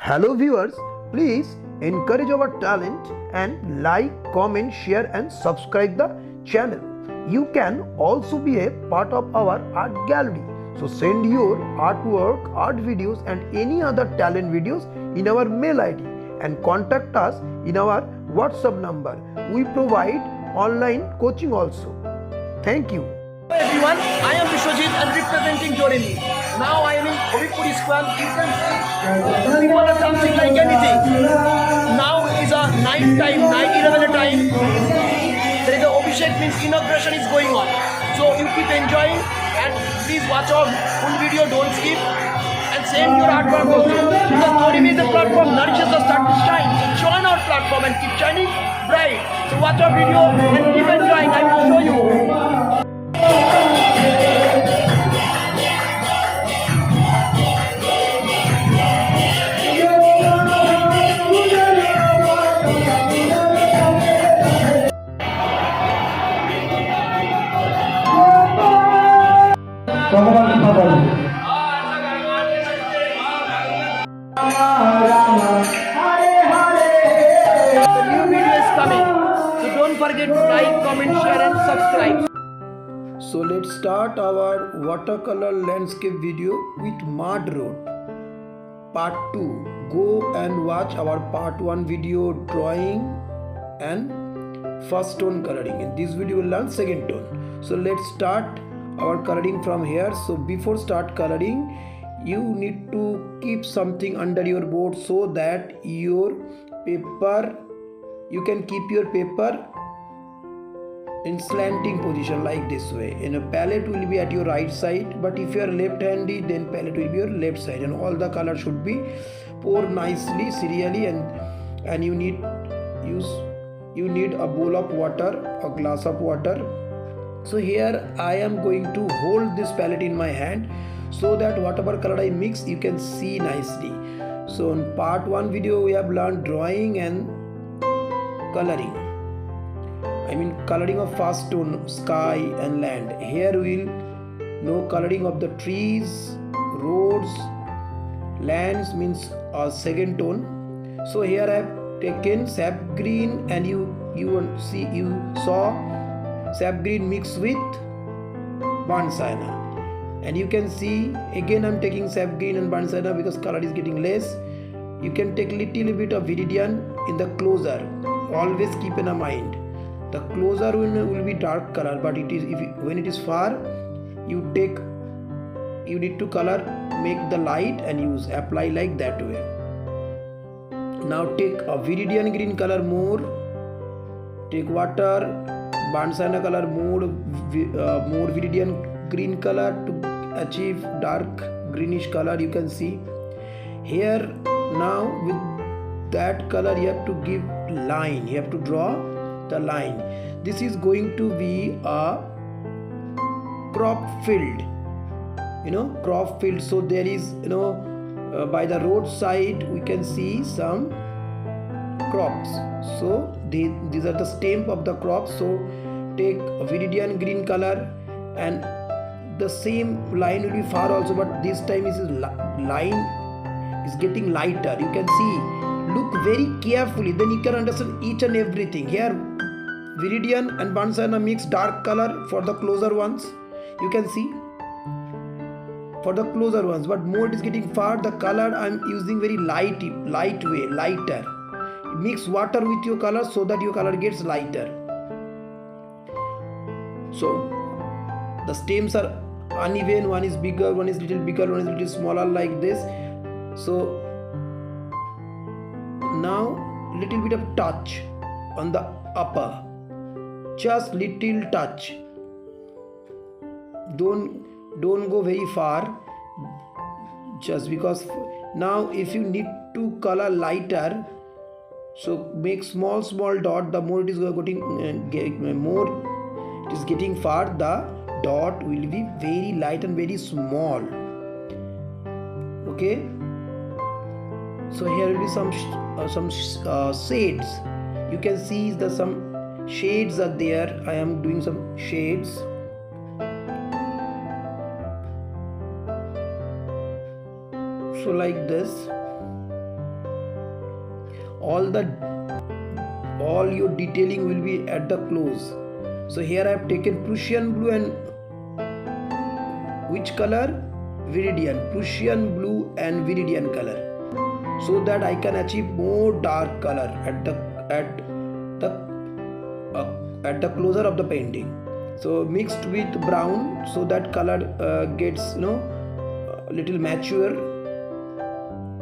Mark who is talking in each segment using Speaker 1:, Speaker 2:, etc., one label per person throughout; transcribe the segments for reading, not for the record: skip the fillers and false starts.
Speaker 1: Hello viewers, please encourage our talent and like, comment, share and subscribe the channel. You can also be a part of our art gallery. So send your artwork, art videos and any other talent videos in our mail ID and contact us in our WhatsApp number. We provide online coaching also. Thank you.
Speaker 2: Hello everyone, I am Vishwajit and representing Doremi. Now I am in Hobipuri Square. You can see people are dancing like anything. Now is a night time, 9:11 time. There is a Abhishek means inauguration is going on. So you keep enjoying and please watch our full video, don't skip. And send your artwork also. Because Doremi is a platform, nourishes the start to shine. So join our platform and keep shining bright. So watch our video and keep enjoying. I will show you. The new video is coming. So don't forget to like, comment, share and subscribe.
Speaker 1: So let's start our watercolor landscape video with Mud Road. Part 2. Go and watch our part 1 video drawing and first tone coloring. In this video we'll learn second tone. So let's start our coloring from here. So before start coloring, you need to keep something under your board so that your paper, you can keep your paper in slanting position like this way. In a palette will be at your right side, but if you are left handy then palette will be your left side, and all the color should be poured nicely serially, and you need a bowl of water, a glass of water. So here I am going to hold this palette in my hand so that whatever color I mix you can see nicely. So in part 1 video we have learned drawing and coloring. I mean coloring of first tone, sky and land. Here we will know coloring of the trees, roads, lands means second tone. So here I have taken sap green, and you saw sap green mixed with burnt sienna, and you can see again I'm taking sap green and burnt sienna because color is getting less. You can take little bit of viridian in the closer. Always keep in mind the closer will be dark color, but it is when it is far you need to color, make the light and apply like that way. Now take a viridian green color more, take water, burnt sienna color more viridian green color to achieve dark greenish color. You can see here. Now with that color you have to give line, you have to draw the line. This is going to be a crop field, crop field. So there is by the roadside we can see some crops. So these are the stem of the crops. So take a viridian green color, and the same line will be far also, but this time is line is getting lighter. You can see, look very carefully, then you can understand each and everything. Here viridian and burnt sienna mix dark color for the closer ones, you can see for the closer ones, but more it is getting far. The color I am using very lighter. Mix water with your color so that your color gets lighter. So the stems are uneven, one is bigger, one is little bigger, one is little smaller like this. So now little bit of touch on the upper, just little touch, don't go very far, just because now if you need to color lighter, so make small dot. The more it is getting far, the dot will be very light and very small. Okay, so here will be some shades. You can see some shades are there. I am doing some shades. So like this. all your detailing will be at the close. So here I have taken Prussian blue and which color? Viridian. Prussian blue and Viridian color, so that I can achieve more dark color at the closer of the painting. So mixed with brown, so that color gets little mature.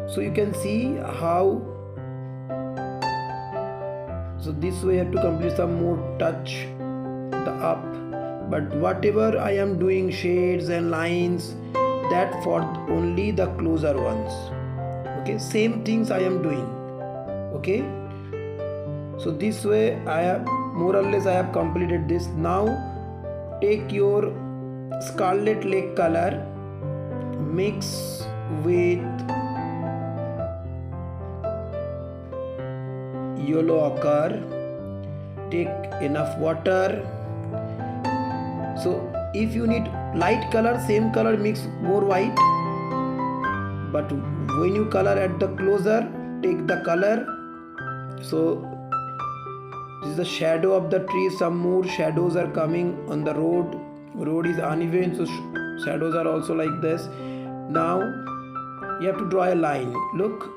Speaker 1: So you can see how. So this way I have to complete some more touch the up, but whatever I am doing, shades and lines, that for only the closer ones. Okay, same things I am doing. Okay, so this way I have more or less I have completed this. Now take your scarlet lake color, mix with yellow ochre, take enough water. So if you need light color, same color mix more white, but when you color at the closer, take the color. So this is the shadow of the tree. Some more shadows are coming on the road. Road is uneven, so shadows are also like this. Now you have to draw a line. Look,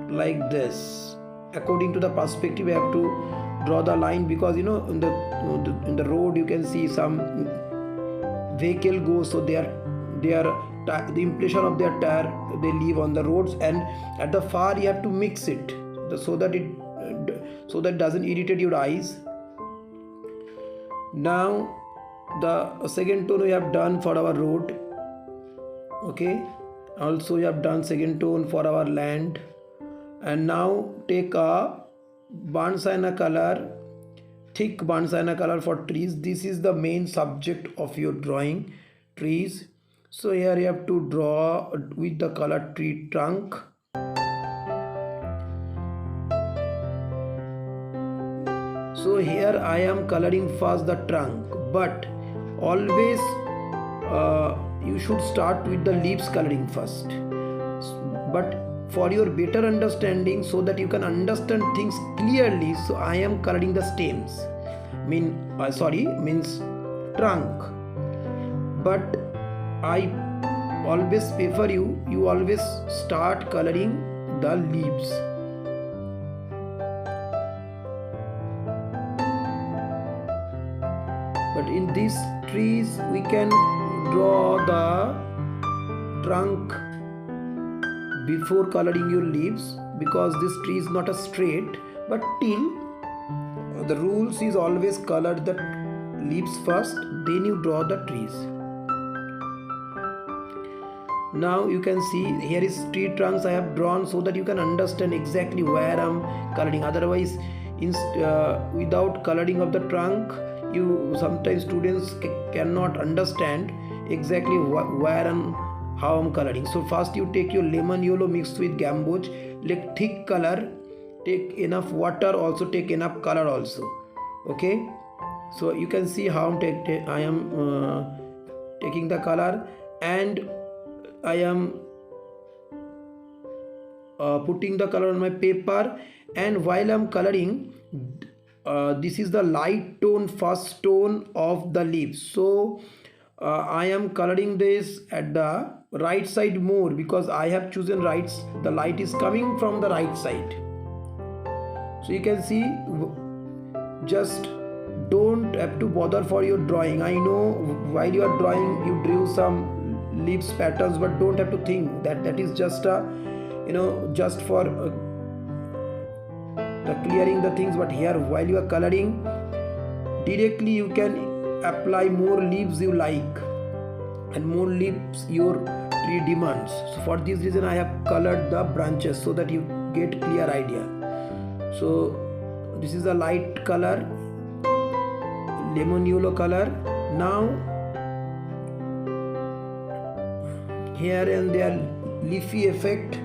Speaker 1: like this. According to the perspective, you have to draw the line, because in the road you can see some vehicle goes, so the impression of their tire they leave on the roads, and at the far you have to mix it so that it doesn't irritate your eyes. Now the second tone we have done for our road. Okay, also we have done second tone for our land. And now take a burnt sienna color, thick burnt sienna color for trees. This is the main subject of your drawing, trees. So here you have to draw with the color tree trunk. So here I am coloring first the trunk, but always you should start with the leaves coloring first. But for your better understanding, so that you can understand things clearly, so I am coloring the stems, means trunk. But I always prefer you always start coloring the leaves. But in these trees we can draw the trunk before coloring your leaves, because this tree is not a straight, but till the rules is always color the leaves first, then you draw the trees. Now you can see here is tree trunks I have drawn, so that you can understand exactly where I am coloring. Otherwise without coloring of the trunk, sometimes students cannot understand exactly where and how I'm coloring. So first you take your lemon yellow mixed with gamboge, like thick color, take enough water, also take enough color also. Okay, so you can see how I am taking the color, and I am putting the color on my paper. And while I'm coloring, this is the light tone, first tone of the leaves. So I am coloring this at the right side more, because I have chosen right. The light is coming from the right side. So you can see, just don't have to bother for your drawing. I know while you are drawing you drew some leaves patterns, but don't have to think that is just just for the clearing the things. But here while you are coloring, directly you can apply more leaves you like, and more leaves your tree demands. So for this reason I have colored the branches, so that you get clear idea. So this is a light color, lemon yellow color. Now here and there leafy effect.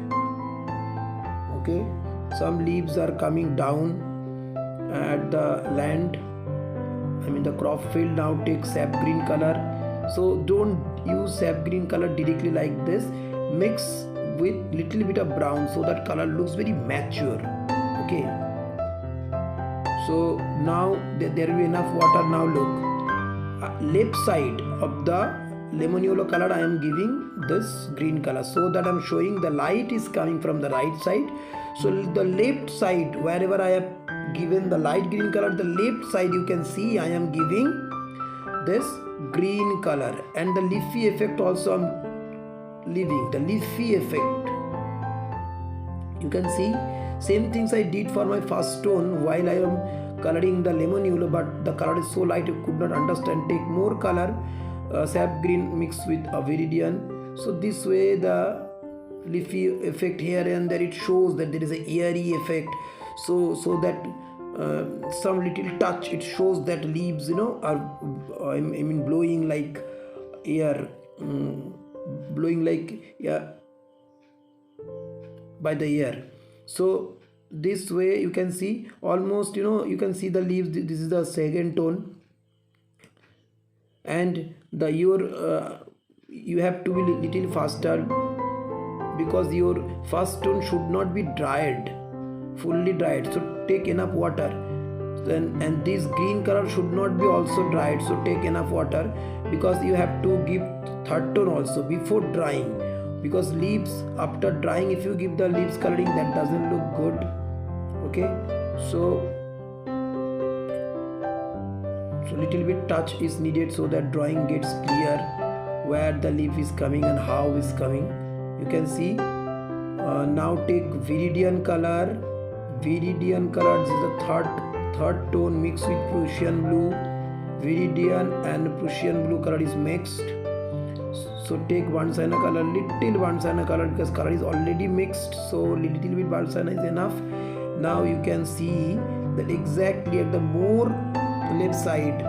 Speaker 1: Okay, some leaves are coming down at the land, the crop field. Now take sap green color. So don't use sap green color directly like this. Mix with little bit of brown, so that color looks very mature. Okay, so now there will be enough water. Now look, left side of the lemon yellow color I am giving this green color, so that I am showing the light is coming from the right side. So the left side, wherever I have given the light green color, the left side you can see I am giving this green color, and the leafy effect also I'm leaving the leafy effect. You can see same things I did for my first tone while I am coloring the lemon yellow, but the color is so light you could not understand. Take more color, sap green mixed with a viridian. So this way the leafy effect here and there, it shows that there is a airy effect. So that some little touch, it shows that leaves are I mean blowing like air, blowing like by the air. So this way you can see almost you can see the leaves. This is the second tone, and the you have to be little faster, because your first tone should not be fully dried. So take enough water. And this green color should not be also dried, so take enough water, because you have to give third tone also before drying, because leaves after drying, if you give the leaves coloring, that doesn't look good. Okay, so little bit touch is needed, so that drawing gets clear where the leaf is coming and how is coming. You can see now take viridian color. Viridian color, this is the third tone mixed with Prussian blue. Viridian and Prussian blue color is mixed. So take Vansana color, little Vansana color, because color is already mixed, so little bit Vansana is enough. Now you can see that exactly at the more left side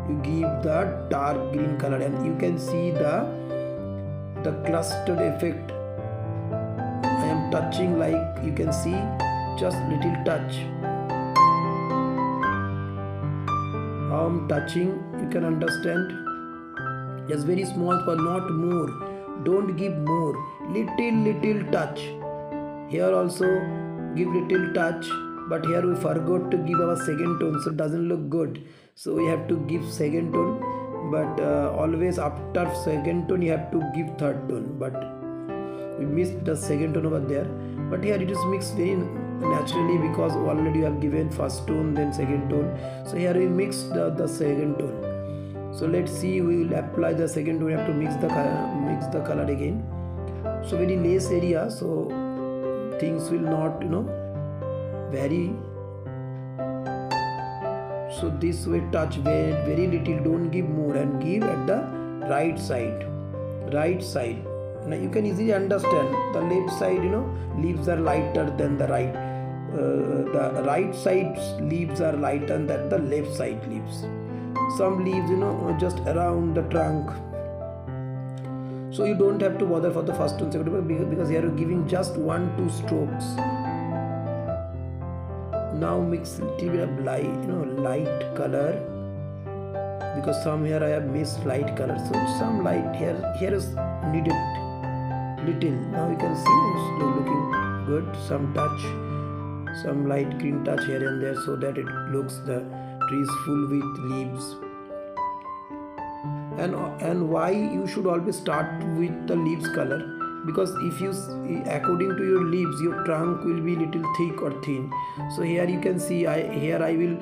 Speaker 1: you give the dark green color, and you can see the clustered effect. I am touching, like you can see, just little touch. How I am touching, you can understand. Just very small, but not more. Don't give more. Little touch. Here also give little touch, but here we forgot to give our second tone, so it doesn't look good. So we have to give second tone, but always after second tone you have to give third tone. But we missed the second tone over there. But here it is mixed very naturally, because already you have given first tone then second tone. So here we mixed the second tone. So let's see, we will apply the second tone. We have to mix the color again. So very less area, so things will not vary. So this way touch very little, don't give more, and give at the right side. Now you can easily understand the left side leaves are lighter than the right. The right side leaves are lighter than the left side leaves. Some leaves just around the trunk, so you don't have to bother for the first and second one, because here you're giving just 1-2 strokes. Now mix a little bit of light color, because some here I have missed light color, so some light here is needed little. Now you can see it's looking good. Some touch, some light green touch here and there, so that it looks the tree is full with leaves. And why you should always start with the leaves color, because if you according to your leaves, your trunk will be little thick or thin. So here you can see I will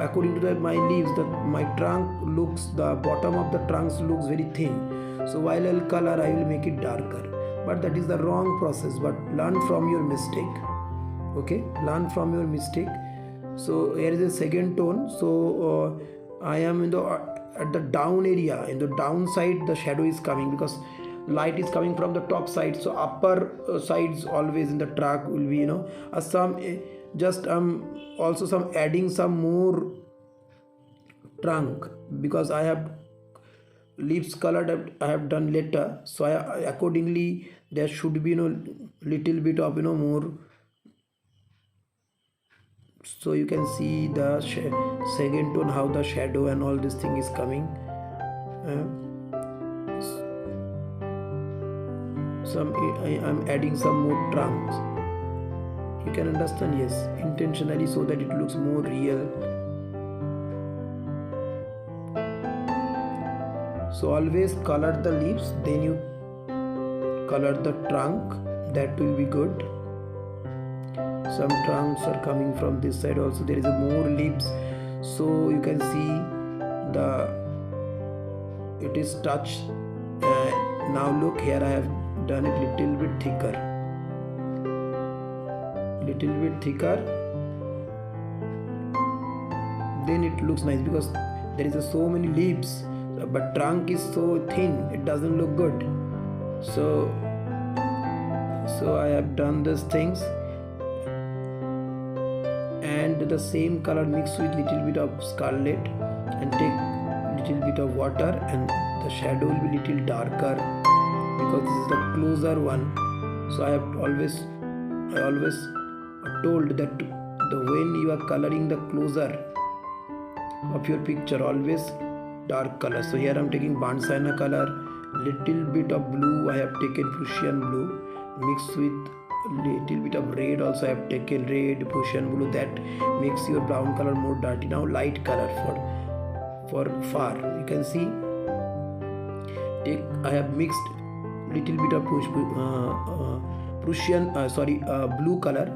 Speaker 1: according to my leaves, my trunk looks, the bottom of the trunks looks very thin. So while I'll color, I will make it darker. But that is the wrong process. But learn from your mistake. Okay, learn from your mistake. So here is the second tone. So I am at the down area. In the down side, the shadow is coming, because light is coming from the top side. So upper sides always in the track will be some just also some adding some more trunk, because I have leaves colored I have done later. So accordingly there should be little bit of more. So you can see the second tone, how the shadow and all this thing is coming. So I'm adding some more trunks. You can understand, yes, intentionally, so that it looks more real. So always color the leaves, then you color the trunk. That will be good. Some trunks are coming from this side also. There is a more leaves, so you can see it is touched. Now look here, I have done it little bit thicker. Then it looks nice, because there is so many leaves, but trunk is so thin, it doesn't look good. So I have done these things, and the same color mixed with little bit of scarlet, and take little bit of water, and the shadow will be little darker, because this is the closer one. So I always told that when you are coloring the closer of your picture, always dark color. So here I am taking burnt sienna color, little bit of blue, I have taken Prussian blue, mixed with little bit of red also. I have taken red, Prussian blue, that makes your brown color more dirty. Now light color for far, you can see, I have mixed little bit of blue color,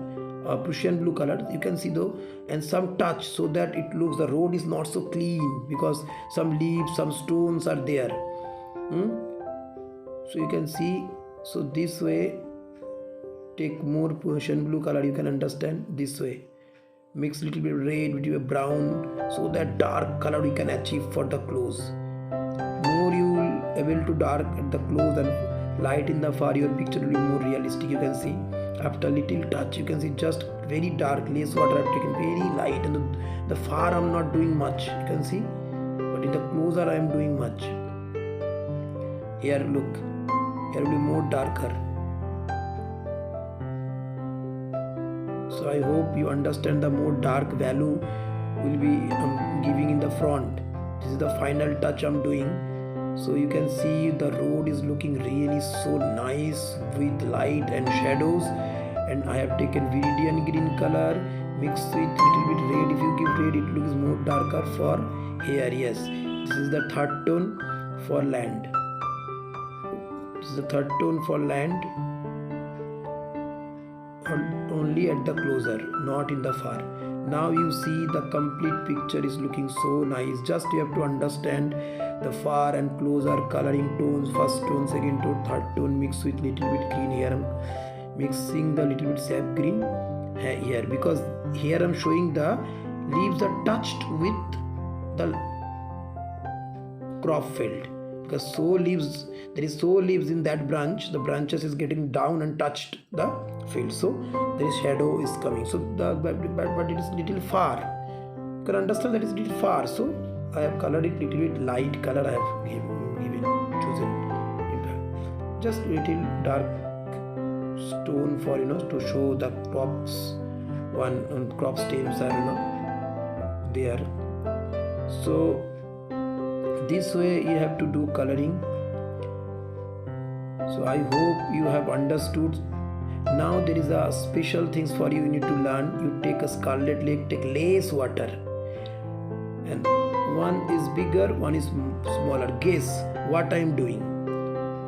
Speaker 1: Prussian blue color, you can see though, and some touch, so that it looks, the road is not so clean, because some leaves, some stones are there. So you can see, so this way, take more Prussian blue color, you can understand, this way, mix little bit red with your brown, so that dark color you can achieve for the clothes. More you will able to dark at the clothes and light in the far, your picture will be more realistic. You can see after little touch, you can see just very dark, less water I have taken, very light, and the far I am not doing much, you can see, but in the closer I am doing much. Here look, here will be more darker. So I hope you understand, the more dark value will be giving in the front. This is the final touch I'm doing. So you can see the road is looking really so nice with light and shadows, and I have taken viridian green color mixed with little bit red. If you give red, it looks more darker for here. Yes, this is the third tone for land. This is the third tone for land, only at the closer, not in the far. Now you see the complete picture is looking so nice. Just you have to understand the far and closer coloring tones, first tone, second tone, third tone, mixed with little bit green. Here I'm mixing the little bit sap green here, because here I'm showing the leaves are touched with the crop field, because there is so leaves in that branch, the branches is getting down and touched the field, so there is shadow is coming. So but it is little far, you can understand that is little far. So I have colored it little bit light color, I have chosen just little dark stone for to show the crops, crop stems are there. So this way you have to do coloring. So I hope you have understood. Now there is a special things for you need to learn. You take a scarlet lake, take less water, and one is bigger, one is smaller. Guess what I am doing.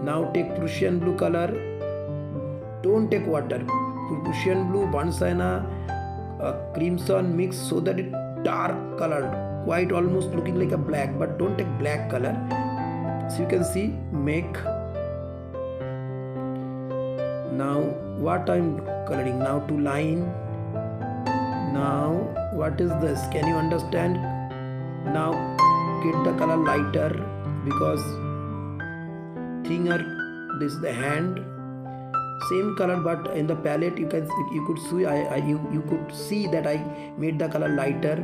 Speaker 1: Now take Prussian blue color, don't take water. Prussian blue, burnt sienna, crimson mix, so that it dark color, quite almost looking like a black, but don't take black color. So you can see, make. Now what I'm coloring, now to line. Now what is this, can you understand? Now get the color lighter, because thinner, this is the hand, same color, but in the palette you could see that I made the color lighter.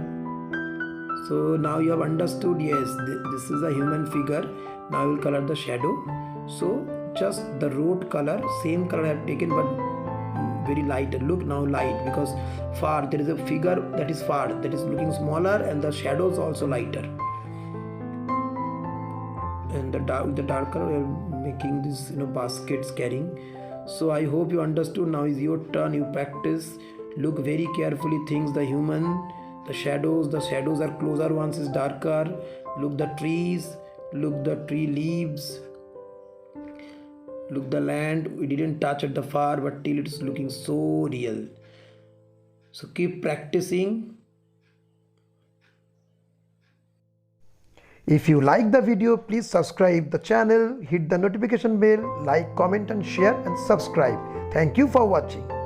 Speaker 1: So now you have understood, yes, this is a human figure. Now I will color the shadow. So just the road color, same color I have taken, but very light. Look now light, because far there is a figure that is far, that is looking smaller, and the shadows also lighter, and the the dark color we are making this baskets carrying. So I hope you understood. Now is your turn. You practice. Look very carefully things, the human, the shadows are closer, once is darker. Look the trees, look the tree leaves, look the land. We didn't touch at the far, but till it's looking so real. So keep practicing. If you like the video, please subscribe the channel, hit the notification bell, like, comment and share and subscribe. Thank you for watching.